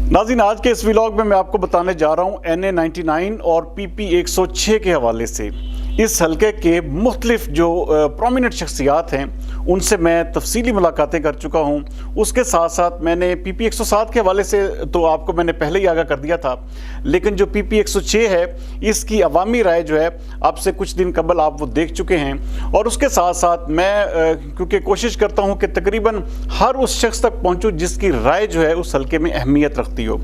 नाज़रीन, आज के इस व्लॉग में मैं आपको बताने जा रहा हूँ NA99 और PP 106 के हवाले से इस हल्के के मुख्तलिफ जो प्रोमिनेंट शख्सियात हैं उनसे मैं तफसीली मुलाकातें कर चुका हूँ। उसके साथ साथ मैंने PP 107 के हवाले से तो आपको मैंने पहले ही आगाह कर दिया था, लेकिन जो PP 106 है इसकी अवामी राय जो है आपसे कुछ दिन कबल आप वो देख चुके हैं। और उसके साथ साथ मैं क्योंकि कोशिश करता हूँ कि तकरीबन हर उस शख्स तक पहुँचूँ जिसकी राय जो है उस हल्के में अहमियत रखती हो।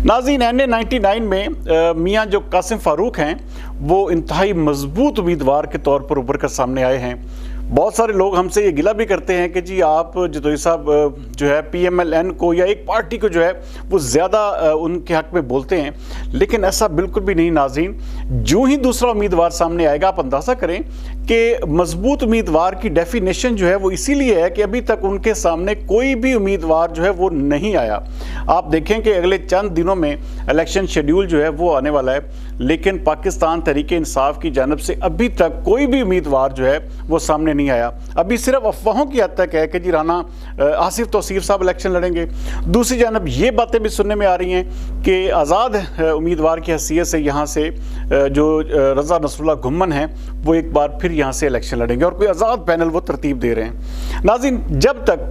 नाज़रीन, NA99 में मियाँ जो कासिम फ़ारूक हैं वो इंतहाई मजबूत उम्मीदवार के तौर पर उभर कर सामने आए हैं। बहुत सारे लोग हमसे ये गिला भी करते हैं कि जी आप जदोई साहब जो है PMLN को या एक पार्टी को जो है वो ज़्यादा उनके हक़ में बोलते हैं, लेकिन ऐसा बिल्कुल भी नहीं। नाज़रीन, जो ही दूसरा उम्मीदवार सामने आएगा आप अंदाज़ा करें कि मजबूत उम्मीदवार की डेफिनेशन जो है वो इसीलिए है कि अभी तक उनके सामने कोई भी उम्मीदवार जो है वो नहीं आया। आप देखें कि अगले चंद दिनों में इलेक्शन शेड्यूल जो है वो आने वाला है, लेकिन पाकिस्तान तहरीक इंसाफ की जानब से अभी तक कोई भी उम्मीदवार जो है वो सामने नहीं आया। अभी सिर्फ अफवाहों की हद तक है कि जी राना आसिफ तौसीफ साहब इलेक्शन लड़ेंगे। दूसरी जानब ये बातें भी सुनने में आ रही हैं कि आज़ाद उम्मीदवार की हैसियत से यहाँ से जो रज़ा नसरुल्लाह घुम्मन हैं वो एक बार फिर यहाँ से इलेक्शन लड़ेंगे और कोई आज़ाद पैनल वो तरतीब दे रहे हैं। नाज़रीन, जब तक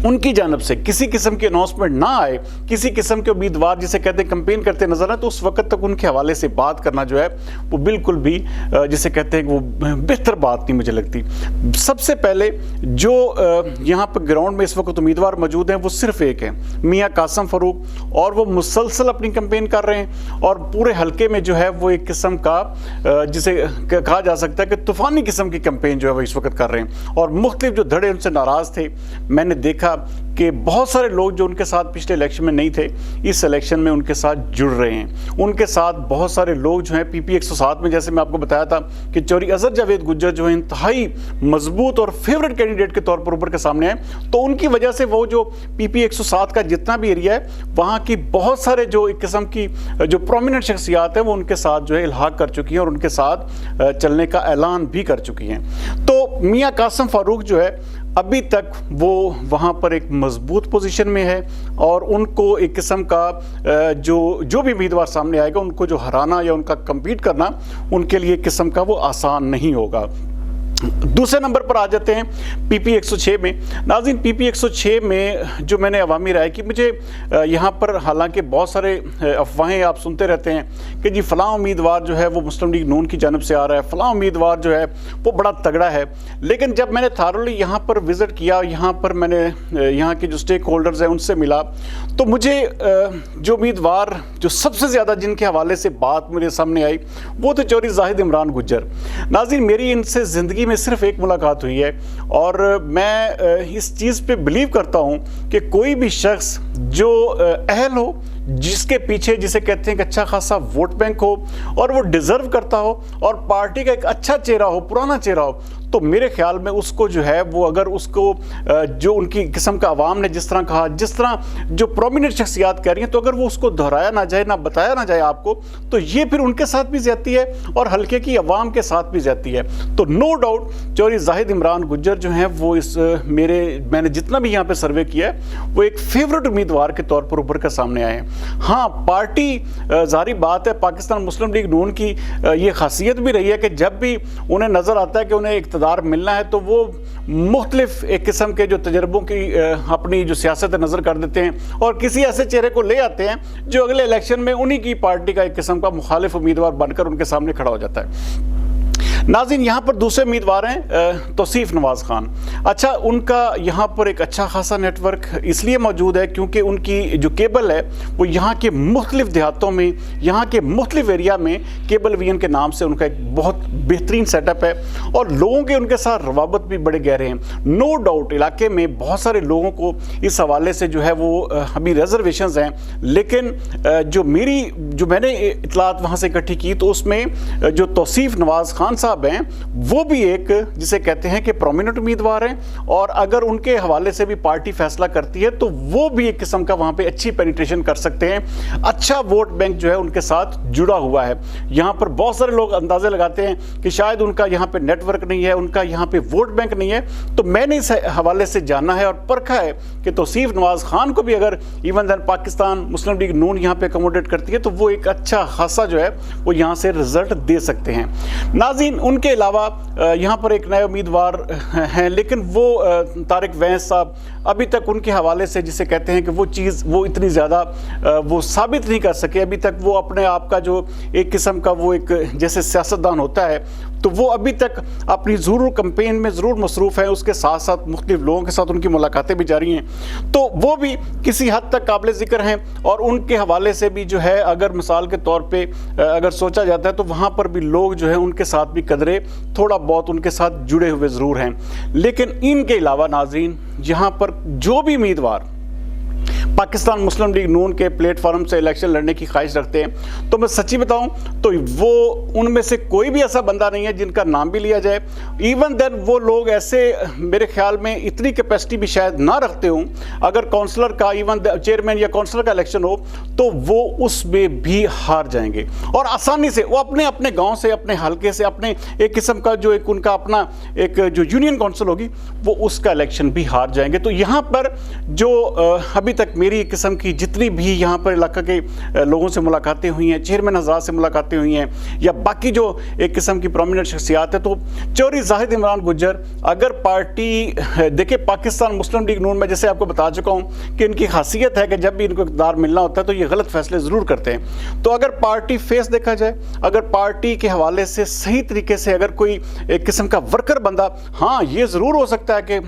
उनकी जानब से किसी किस्म की अनाउंसमेंट ना आए, किसी किस्म के उम्मीदवार जिसे कहते हैं कैंपेन करते नजर आए, तो उस वक्त तक उनके हवाले से बात करना जो है वो बिल्कुल भी जिसे कहते हैं वो बेहतर बात नहीं मुझे लगती। सबसे पहले जो यहाँ पर ग्राउंड में इस वक्त उम्मीदवार मौजूद हैं वो सिर्फ एक है, मियाँ कासिम फ़ारूक, और वो मुसलसल अपनी कैंपेन कर रहे हैं और पूरे हल्के में जो है वो एक किस्म का जिसे कहा जा सकता है कि तूफ़ानी किस्म की कैंपेन जो है वो इस वक्त कर रहे हैं। और मुख्तलिफ जो धड़े उनसे नाराज़ थे, मैंने देखा कि बहुत सारे लोग जो उनके साथ पिछले इलेक्शन में नहीं थे इस इलेक्शन में उनके साथ जुड़ रहे हैं। उनके साथ बहुत सारे लोग जो हैं PP 107 में, जैसे मैं आपको बताया था कि चौधरी अजहर जावेद गुज्जर जो है इंतहाई मजबूत और फेवरेट कैंडिडेट के तौर पर उभर के सामने आए, तो उनकी वजह से वो जो PP 107 का जितना भी एरिया है वहाँ की बहुत सारे जो एक किस्म की जो प्रोमिनेंट शख्सियात हैं वो उनके साथ जो है इल्हाक कर चुकी हैं और उनके साथ चलने का ऐलान भी कर चुकी हैं। तो मियाँ कासिम फ़ारूक जो है अभी तक वो वहाँ पर एक मजबूत पोजीशन में है और उनको एक किस्म का जो भी उम्मीदवार सामने आएगा उनको जो हराना या उनका कम्पीट करना उनके लिए एक किस्म का वो आसान नहीं होगा। दूसरे नंबर पर आ जाते हैं PP 106 में। नाज़रीन, PP 106 में जो मैंने अवामी राय की, मुझे यहाँ पर हालांकि बहुत सारे अफवाहें आप सुनते रहते हैं कि जी फ़लाँ उम्मीदवार जो है वो मुस्लिम लीग नून की जानब से आ रहा है, फ़लाँ उम्मीदवार जो है वो बड़ा तगड़ा है, लेकिन जब मैंने थारोली यहाँ पर विज़िट किया, यहाँ पर मैंने यहाँ के जो स्टेक होल्डर्स हैं उनसे मिला, तो मुझे जो उम्मीदवार जो सबसे ज़्यादा जिनके हवाले से बात मेरे सामने आई वो थे चौधरी जाहिद इमरान गुज्जर। नाज़रीन, मेरी इनसे ज़िंदगी में सिर्फ एक मुलाकात हुई है और मैं इस चीज़ पे बिलीव करता हूँ कि कोई भी शख्स जो अहल हो, जिसके पीछे जिसे कहते हैं कि अच्छा खासा वोट बैंक हो और वो डिज़र्व करता हो और पार्टी का एक अच्छा चेहरा हो, पुराना चेहरा हो, तो मेरे ख्याल में उसको जो है वो अगर उसको जो उनकी किस्म का अवाम ने जिस तरह कहा, जिस तरह जो प्रोमिनेंट शख्सियात कह रही हैं, तो अगर वो उसको दोहराया ना जाए, ना बताया ना जाए आपको, तो ये फिर उनके साथ भी ज़्यादती है और हल्के की अवाम के साथ भी ज़्यादती है। तो नो डाउट चौधरी जाहिद इमरान गुज्जर जो हैं वो इस मैंने जितना भी यहाँ पर सर्वे किया है वो एक फेवरेट उम्मीदवार के तौर पर उभर कर सामने आए हैं। हाँ, पार्टी जारी बात है, पाकिस्तान मुस्लिम लीग नून की ये खासियत भी रही है कि जब भी उन्हें नज़र आता है कि उन्हें इक़्तिदार मिलना है तो वो मुख्तलिफ एक किस्म के जो तजर्बों की अपनी जो सियासत नज़र कर देते हैं और किसी ऐसे चेहरे को ले आते हैं जो अगले इलेक्शन में उन्हीं की पार्टी का एक किस्म का मुखालिफ उम्मीदवार बनकर उनके सामने खड़ा हो जाता है। नाज़रीन, यहाँ पर दूसरे उम्मीदवार हैं तौसीफ नवाज़ खान। अच्छा, उनका यहाँ पर एक अच्छा खासा नेटवर्क इसलिए मौजूद है क्योंकि उनकी जो केबल है वो यहाँ के मुख्तलिफ देहातों में, यहाँ के मुख्तलिफ एरिया में केबल विजन के नाम से उनका एक बहुत बेहतरीन सेटअप है और लोगों के उनके साथ रवाबत भी बड़े गहरे हैं। नो डाउट इलाके में बहुत सारे लोगों को इस हवाले से जो है वो अभी रिजर्वेशंस हैं, लेकिन जो मैंने इतलात वहाँ से इकट्ठी की तो उसमें जो तौसीफ नवाज़ खान साहब साहब हैं वो भी एक जिसे कहते हैं कि प्रोमिनेंट उम्मीदवार हैं, और अगर उनके हवाले से भी पार्टी फैसला करती है तो वो भी एक किस्म का वहाँ पे अच्छी पेनिट्रेशन कर सकते हैं। अच्छा वोट बैंक जो है उनके साथ जुड़ा हुआ है। यहाँ पर बहुत सारे लोग अंदाजे लगाते हैं कि शायद उनका यहाँ पे नेटवर्क नहीं है, उनका यहाँ पे वोट बैंक नहीं है। तो मैंने इस हवाले से जाना है और परखा है कि तौसीफ नवाज खान को भी अगर इवन देन पाकिस्तान मुस्लिम लीग नून यहाँ पे अकोमोडेट करती है तो वो एक अच्छा खासा जो है वो यहाँ से रिजल्ट दे सकते हैं। नाज़रीन, उनके अलावा यहाँ पर एक नए उम्मीदवार हैं, लेकिन वो तारिक वैस साहब अभी तक उनके हवाले से जिसे कहते हैं कि वो चीज़ वो इतनी ज़्यादा वो साबित नहीं कर सके अभी तक। वो अपने आप का जो एक किस्म का वो एक जैसे सियासतदान होता है तो वो अभी तक अपनी ज़रूर कैंपेन में ज़रूर मसरूफ़ है, उसके साथ साथ मुख्तलिफ लोगों के साथ उनकी मुलाकातें भी जारी हैं। तो वो भी किसी हद तक काबिल ज़िक्र हैं, और उनके हवाले से भी जो है अगर मिसाल के तौर पे अगर सोचा जाता है तो वहाँ पर भी लोग जो है उनके साथ भी कदरे थोड़ा बहुत उनके साथ जुड़े हुए ज़रूर हैं। लेकिन इनके अलावा नाज़रीन, यहाँ पर जो भी उम्मीदवार पाकिस्तान मुस्लिम लीग नून के प्लेटफॉर्म से इलेक्शन लड़ने की ख्वाहिश रखते हैं, तो मैं सच्ची बताऊं तो वो उनमें से कोई भी ऐसा बंदा नहीं है जिनका नाम भी लिया जाए। इवन देन वो लोग ऐसे मेरे ख्याल में इतनी कैपेसिटी भी शायद ना रखते हों, अगर काउंसलर का इवन चेयरमैन या काउंसलर का इलेक्शन हो तो वो उसमें भी हार जाएंगे, और आसानी से वो अपने अपने गाँव से, अपने हल्के से, अपने एक किस्म का जो एक उनका अपना एक जो यूनियन काउंसिल होगी वो उसका इलेक्शन भी हार जाएंगे। तो यहाँ पर जो अभी तक मेरी किस्म की जितनी भी यहाँ पर इलाका के लोगों से मुलाकातें हुई हैं, चेयरमैन हज़रात से मुलाकातें हुई हैं, या बाकी जो एक किस्म की प्रोमिनेंट शख्सियात है, तो चौधरी जाहिद इमरान गुज्जर अगर पार्टी देखिए पाकिस्तान मुस्लिम लीग नून में जैसे आपको बता चुका हूँ कि इनकी खासियत है कि जब भी इनको इक़्तिदार मिलना होता है तो ये गलत फैसले ज़रूर करते हैं। तो अगर पार्टी फेस देखा जाए, अगर पार्टी के हवाले से सही तरीके से अगर कोई एक किस्म का वर्कर बंदा, हाँ ये ज़रूर हो सकता है कि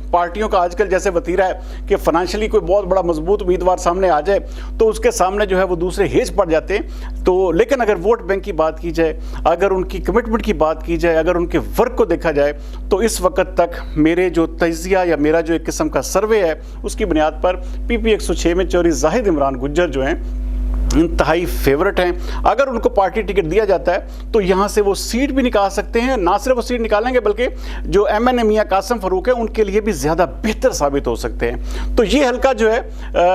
पार्टियों का आजकल जैसे वतीरा है कि फाइनेंशियली कोई बहुत बड़ा मजबूत उम्मीदवार सामने आ जाए तो उसके सामने जो है वो दूसरे हेज पड़ जाते हैं। तो लेकिन अगर वोट बैंक की बात की जाए, अगर उनकी कमिटमेंट की बात की जाए, अगर उनके वर्क को देखा जाए, तो इस वक्त तक मेरे जो तजिया या मेरा जो एक किस्म का सर्वे है उसकी बुनियाद पर PP 106 में चौधरी जाहिद इमरान गुज्जर जो हैं इंतहाई फेवरेट हैं। अगर उनको पार्टी टिकट दिया जाता है तो यहाँ से वो सीट भी निकाल सकते हैं, ना सिर्फ वो सीट निकालेंगे बल्कि जो MNA मियां कासिम फ़ारूक है उनके लिए भी ज़्यादा बेहतर साबित हो सकते हैं। तो ये हल्का जो है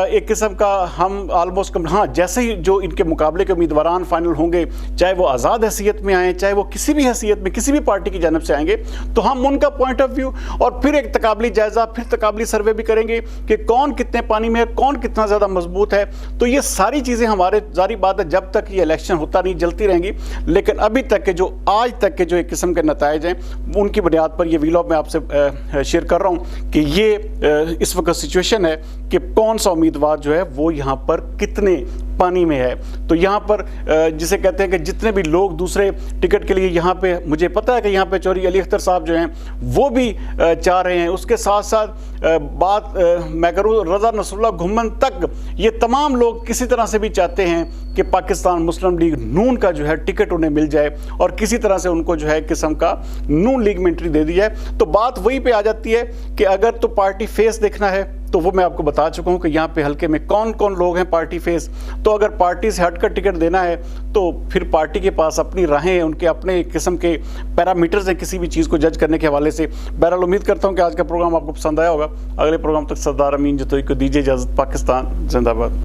एक किस्म का हम आलमोस्ट हाँ जैसे ही जो इनके मुकाबले के उम्मीदवार फाइनल होंगे, चाहे वो आज़ाद हैसियत में आएँ, चाहे वो किसी भी हैसियत में किसी भी पार्टी की जानब से आएंगे, तो हम उनका पॉइंट ऑफ व्यू और फिर एक तकाबली जायज़ा, फिर तकाबली सर्वे भी करेंगे कि कौन कितने पानी में है, कौन कितना ज़्यादा मजबूत है। तो ये सारी चीज़ें हमारे जारी बात है जब तक ये इलेक्शन होता नहीं जलती रहेंगी। लेकिन अभी तक के जो आज तक के जो एक किस्म के नताइज हैं उनकी बुनियाद पर ये वीलॉग मैं आपसे शेयर कर रहा हूँ कि ये इस वक्त सिचुएशन है कि कौन सा उम्मीदवार जो है वो यहाँ पर कितने पानी में है। तो यहाँ पर जिसे कहते हैं कि जितने भी लोग दूसरे टिकट के लिए यहाँ पे, मुझे पता है कि यहाँ पे चौधरी अली अख्तर साहब जो हैं वो भी चाह रहे हैं, उसके साथ साथ बात मैं करूँ रज़ा नसरुल्लाह घुम्मन तक, ये तमाम लोग किसी तरह से भी चाहते हैं कि पाकिस्तान मुस्लिम लीग नून का जो है टिकट उन्हें मिल जाए और किसी तरह से उनको जो है किस्म का नून लीग में एंट्री दे दी जाए। तो बात वहीं पे आ जाती है कि अगर तो पार्टी फेस देखना है तो वो मैं आपको बता चुका हूँ कि यहाँ पे हल्के में कौन कौन लोग हैं पार्टी फेस। तो अगर पार्टी से हटकर टिकट देना है तो फिर पार्टी के पास अपनी राहें हैं, उनके अपने किस्म के पैरामीटर्स हैं किसी भी चीज़ को जज करने के हवाले से। बहरहाल उम्मीद करता हूँ कि आज का प्रोग्राम आपको पसंद आया होगा। अगले प्रोग्राम तक सरदार अमीन जतोई को दीजिए इजाज़त। पाकिस्तान जिंदाबाद।